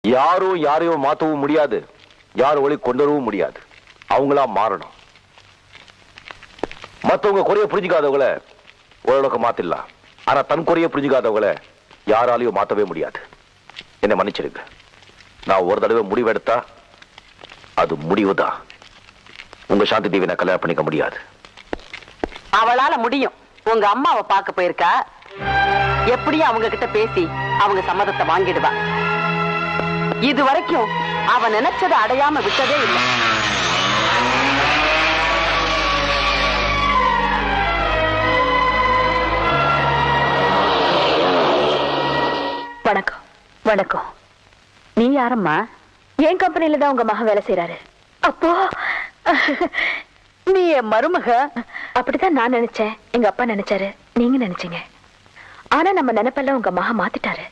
யாரும் யாரையும் மாத்தவும் முடியாது, யாரும் ஒளி கொண்டு வரவும் முடியாது. அவங்களா மாறணும். மத்தவங்க குறைய புரிஞ்சுக்காதவங்களை ஓரளவுக்கு மாத்திடலாம். ஆனா தன் குறைய புரிஞ்சுக்காதவங்களை யாராலையும் மாத்தவே முடியாது. என்ன மன்னிச்சிருங்க. நான் ஒரு தடவை முடிவெடுத்தா அது முடிவுதான். உங்க சாந்தி தேவி நான் கல்யாணம் பண்ணிக்க முடியாது. அவளால முடியும். உங்க அம்மாவை பார்க்க போயிருக்கா. எப்படியும் அவங்க கிட்ட பேசி அவங்க சம்மதத்தை வாங்கிடுவா. இது வரைக்கும் அவ நினைச்சதை அடையாம விட்டதே இல்லை. வணக்கம். வணக்கம். நீ யாரம்மா? என் கம்பெனில தான் உங்க மகன் வேலை செய்யறாரு. அப்போ நீ என் மருமக? அப்படித்தான் நான் நினைச்சேன், எங்க அப்பா நினைச்சாரு, நீங்க நினைச்சீங்க. ஆனா நம்ம நினைப்பெல்லாம் உங்க மகன் மாத்திட்டாரு.